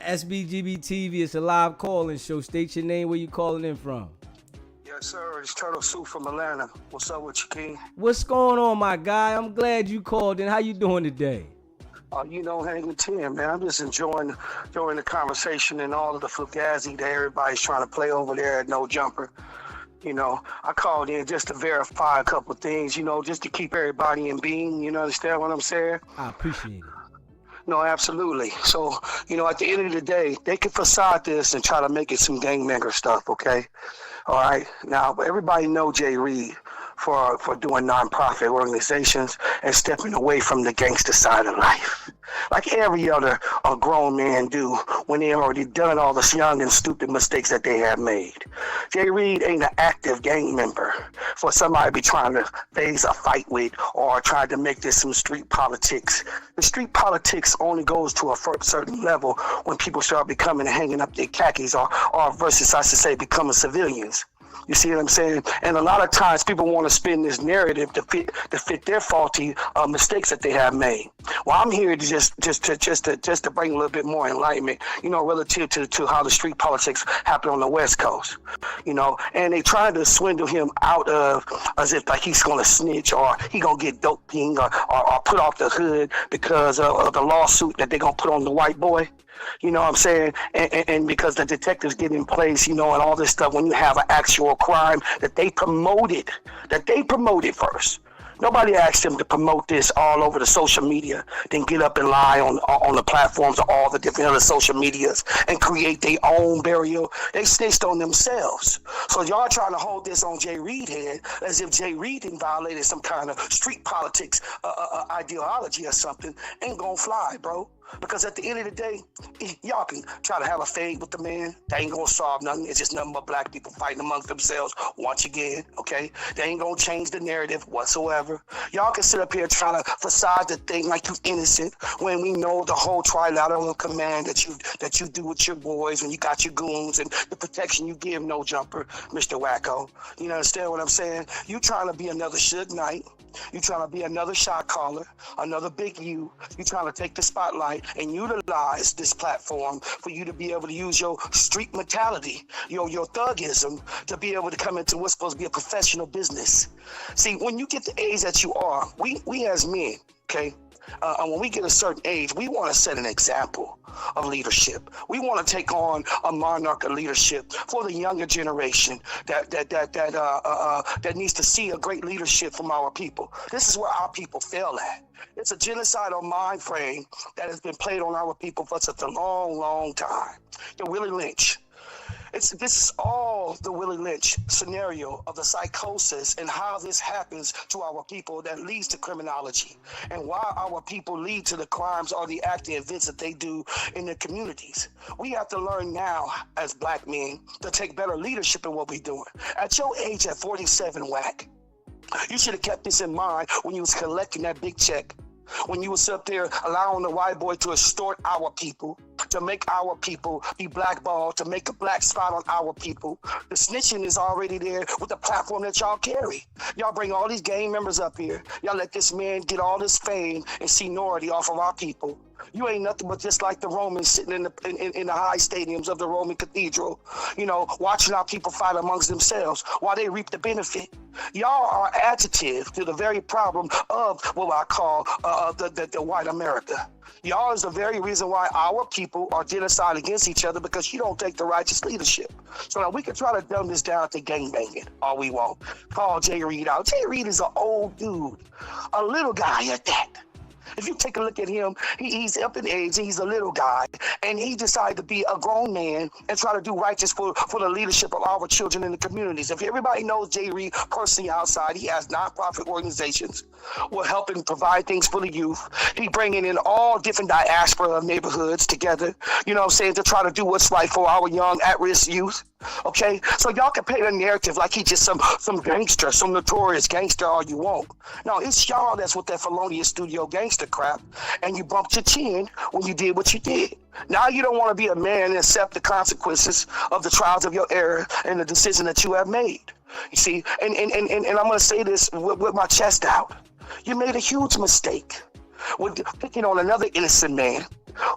SBGB TV, it's a live call-in show. State your name, where you calling in from. Yes, sir. It's Turtle Soup from Atlanta. What's up with you, King? What's going on, my guy? I'm glad you called in. How you doing today? Hanging 10, man. I'm just enjoying the conversation and all of the fugazi that everybody's trying to play over there at No Jumper. I called in just to verify a couple of things, just to keep everybody in being. You understand what I'm saying? I appreciate it. No, absolutely. So, at the end of the day, they can facade this and try to make it some gangbanger stuff, okay? All right. Now, everybody know Jay Reed for doing nonprofit organizations and stepping away from the gangster side of life, like every other grown man do when they already done all the young and stupid mistakes that they have made. Jay Reed ain't an active gang member for somebody to be trying to phase a fight with or try to make this some street politics. The street politics only goes to a certain level when people start becoming and hanging up their khakis or versus, I should say, becoming civilians. You see what I'm saying? And a lot of times people want to spin this narrative to fit their faulty mistakes that they have made. Well, I'm here to just to bring a little bit more enlightenment, relative to how the street politics happen on the West Coast, and they trying to swindle him out of as if like he's going to snitch or he going to get doping or put off the hood because of the lawsuit that they're going to put on the white boy. You know what I'm saying? And because the detectives get in place, and all this stuff, when you have an actual crime that they promoted first. Nobody asked them to promote this all over the social media, then get up and lie on the platforms of all the different other social medias and create their own burial. They snitched on themselves. So y'all trying to hold this on Jay Reed head as if Jay Reed didn't violated some kind of street politics ideology or something. Ain't gonna fly, bro. Because at the end of the day, y'all can try to have a fade with the man. That ain't gonna solve nothing. It's just nothing but black people fighting amongst themselves once again, okay? They ain't gonna change the narrative whatsoever. Y'all can sit up here trying to facade the thing like you innocent when we know the whole trilateral command that you do with your boys when you got your goons and the protection you give No Jumper, Mr. Wacko. You understand what I'm saying? You trying to be another Suge Knight. You trying to be another shot caller, another Big U. You trying to take the spotlight and utilize this platform for you to be able to use your street mentality, your thugism, to be able to come into what's supposed to be a professional business. See, when you get the age that you are, we as men, okay, when we get a certain age, we want to set an example of leadership. We want to take on a monarch of leadership for the younger generation that needs to see a great leadership from our people. This is where our people fail at. It's a genocidal mind frame that has been played on our people for such a long, long time. The Willie Lynch. This is all the Willie Lynch scenario of the psychosis and how this happens to our people that leads to criminology and why our people lead to the crimes or the acting events that they do in their communities. We have to learn now as black men to take better leadership in what we're doing. At your age at 47, Whack, you should have kept this in mind when you was collecting that big check. When you was up there allowing the white boy to extort our people, to make our people be blackballed, to make a black spot on our people. The snitching is already there with the platform that y'all carry. Y'all bring all these gang members up here. Y'all let this man get all this fame and seniority off of our people. You ain't nothing but just like the Romans sitting in the high stadiums of the Roman cathedral, watching our people fight amongst themselves while they reap the benefit. Y'all are adjective to the very problem of what I call the white America. Y'all is the very reason why our people are genocide against each other, because you don't take the righteous leadership. So now we can try to dumb this down to gangbanging all we want. Call Jay Reed out. Jay Reed is an old dude, a little guy at that. If you take a look at him, he's up in age, he's a little guy, and he decided to be a grown man and try to do righteous for the leadership of our children in the communities. If everybody knows Jay Reed personally outside, he has nonprofit organizations will help and provide things for the youth. He bringing in all different diaspora neighborhoods together, to try to do what's right for our young at-risk youth. Okay, so y'all can paint a narrative like he just some gangster, some notorious gangster all you want. No, it's y'all that's with that felonious studio gangster crap, and you bumped your chin when you did what you did. Now you don't want to be a man and accept the consequences of the trials of your error and the decision that you have made. You see, and I'm going to say this with my chest out. You made a huge mistake with picking on another innocent man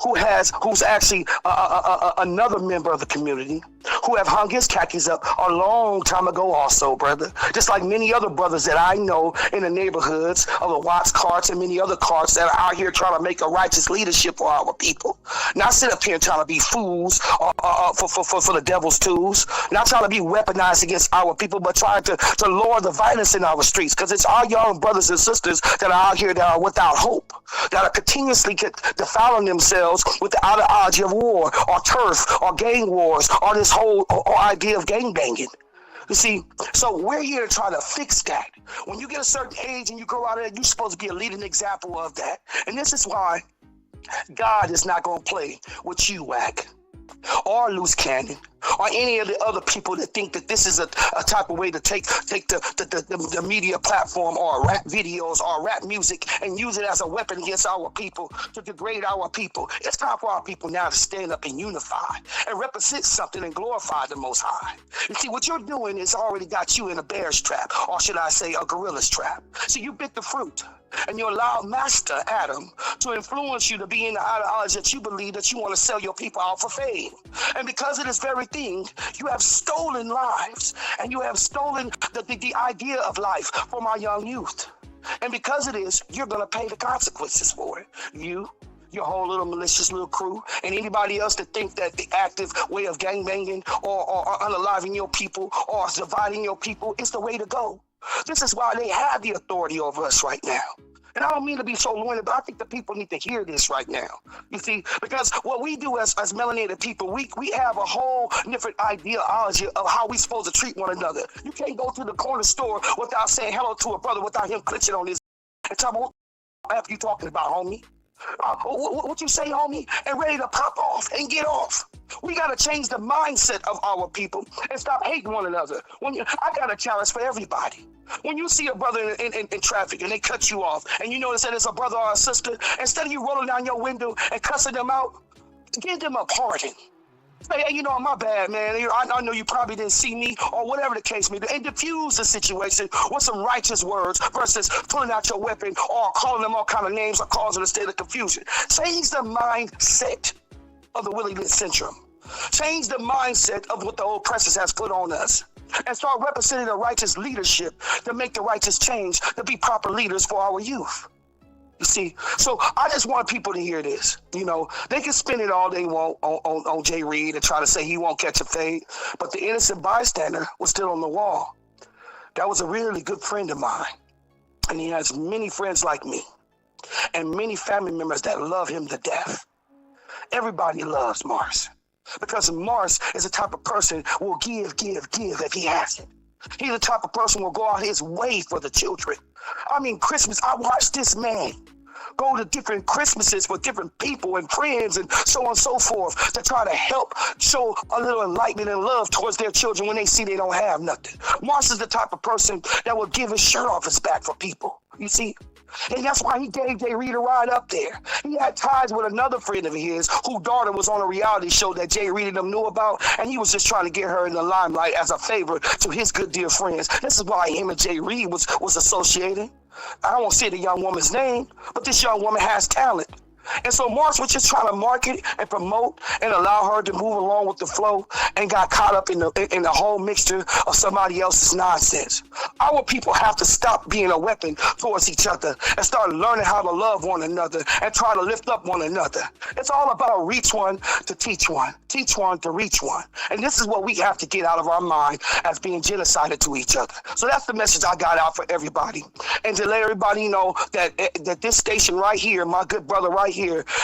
who's actually another member of the community, who have hung his khakis up a long time ago also, brother. Just like many other brothers that I know in the neighborhoods of the Watts carts and many other carts that are out here trying to make a righteous leadership for our people. Not sit up here trying to be fools for the devil's tools. Not trying to be weaponized against our people, but trying to lower the violence in our streets. Because it's our young brothers and sisters that are out here that are without hope, that are continuously defiling themselves with the ideology of war or turf or gang wars or this whole idea of gang banging. You see, so we're here to try to fix that. When you get a certain age and you grow out of it, you're supposed to be a leading example of that. And this is why God is not going to play with you, WACK, or Luce Cannon, or any of the other people that think that this is a type of way to take the media platform or rap videos or rap music and use it as a weapon against our people to degrade our people. It's time for our people now to stand up and unify and represent something and glorify the Most High. You see, what you're doing is already got you in a bear's trap, or should I say a gorilla's trap. See, you bit the fruit. And you allow Master Adam to influence you to be in the ideology that you believe that you want to sell your people out for fame. And because of this very thing, you have stolen lives, and you have stolen the idea of life from our young youth. And because of this, you're going to pay the consequences for it. You, your whole little malicious little crew, and anybody else that think that the active way of gangbanging or unaliving your people or dividing your people is the way to go. This is why they have the authority over us right now. And I don't mean to be so loyal, but I think the people need to hear this right now. You see, because what we do as melanated people, we have a whole different ideology of how we're supposed to treat one another. You can't go to the corner store without saying hello to a brother without him clenching on his and tell me, what the F you talking about, homie? What you say, homie? And ready to pop off and get off. We got to change the mindset of our people and stop hating one another. I got a challenge for everybody. When you see a brother in traffic and they cut you off and you notice that it's a brother or a sister, instead of you rolling down your window and cussing them out, give them a pardon. Say, hey, you know, my bad, man. I know you probably didn't see me or whatever the case may be. And diffuse the situation with some righteous words versus pulling out your weapon or calling them all kind of names or causing a state of confusion. Change the mindset of the Willie Lynch syndrome. Change the mindset of what the oppressors has put on us. And start representing a righteous leadership to make the righteous change, to be proper leaders for our youth. You see, so I just want people to hear this. You know, they can spin it all they want on Jay Reed and try to say he won't catch a fade, but the innocent bystander was still on the wall. That was a really good friend of mine, and he has many friends like me and many family members that love him to death. Everybody loves Mars because Mars is the type of person who will give if he has it. He's the type of person who will go out his way for the children. I mean, Christmas, I watched this man go to different Christmases for different people and friends and so on and so forth to try to help show a little enlightenment and love towards their children when they see they don't have nothing. Mars is the type of person that will give his shirt off his back for people, you see? And that's why he gave Jay Reed a ride up there. He had ties with another friend of his whose daughter was on a reality show that Jay Reed and them knew about, and he was just trying to get her in the limelight as a favor to his good dear friends. This is why him and Jay Reed was associated. I don't want to say the young woman's name, but this young woman has talent. And so Mars was just trying to market and promote and allow her to move along with the flow and got caught up in the whole mixture of somebody else's nonsense. Our people have to stop being a weapon towards each other and start learning how to love one another and try to lift up one another. It's all about reach one to teach one to reach one. And this is what we have to get out of our mind as being genocided to each other. So that's the message I got out for everybody. And to let everybody know that this station right here, my good brother right here,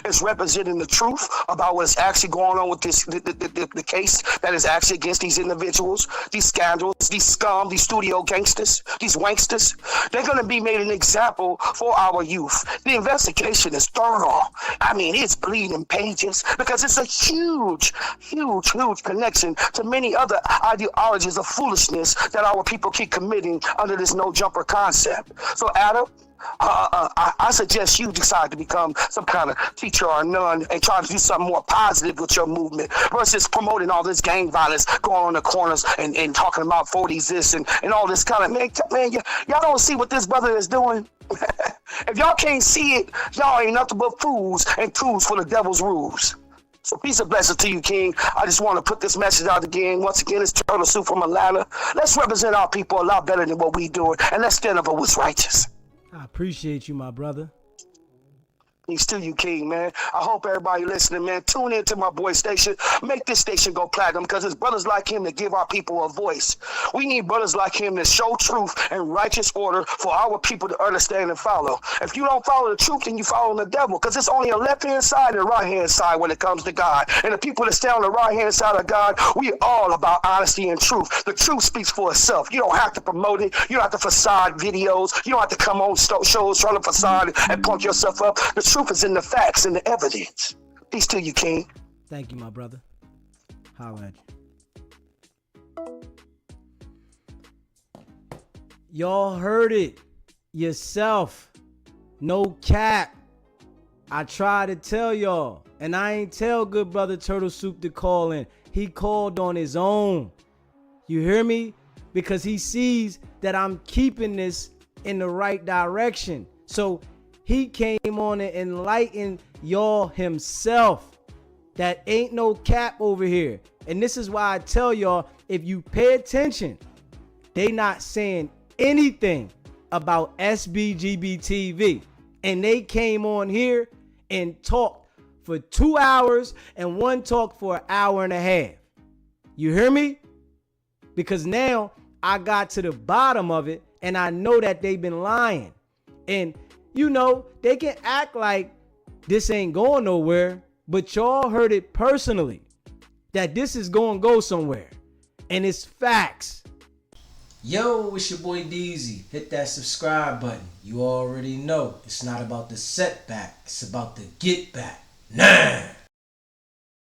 is representing the truth about what's actually going on with this the case that is actually against these individuals, these scoundrels, these scum, these studio gangsters, these wanksters. They're going to be made an example for our youth. The investigation is thorough. I mean, it's bleeding pages because it's a huge connection to many other ideologies of foolishness that our people keep committing under this no jumper concept. So Adam, I suggest you decide to become some kind of teacher or nun and try to do something more positive with your movement versus promoting all this gang violence, going on the corners and talking about 40s this and all this kind of, man, y'all don't see what this brother is doing? If y'all can't see it, y'all ain't nothing but fools and tools for the devil's rules. So peace and blessings to you, King. I just want to put this message out again. Once again, it's Turtle Soup from Atlanta. Let's represent our people a lot better than what we doing, and let's stand up for what's righteous. I appreciate you, my brother. Peace to you, King, man. I hope everybody listening, man, tune in to my boy station. Make this station go platinum because it's brothers like him that give our people a voice. We need brothers like him that show truth and righteous order for our people to understand and follow. If you don't follow the truth, then you follow the devil because it's only a left-hand side and a right-hand side when it comes to God. And the people that stay on the right-hand side of God, we all about honesty and truth. The truth speaks for itself. You don't have to promote it. You don't have to facade videos. You don't have to come on shows trying to facade and punk yourself up. The truth is in the facts and the evidence. Peace to you, King. Thank you, my brother. Holla at you. Y'all heard it yourself. No cap. I tried to tell y'all, and I ain't tell good brother Turtle Soup to call in. He called on his own. You hear me? Because he sees that I'm keeping this in the right direction. So he came on and enlightened y'all himself. That ain't no cap over here. And this is why I tell y'all, if you pay attention, they not saying anything about SBGBTV. And they came on here and talked for 2 hours and one talked for an hour and a half. You hear me? Because now I got to the bottom of it and I know that they've been lying. And you know, they can act like this ain't going nowhere, but y'all heard it personally that this is going to go somewhere. And it's facts. Yo, it's your boy DZ. Hit that subscribe button. You already know it's not about the setback. It's about the get back. Nah.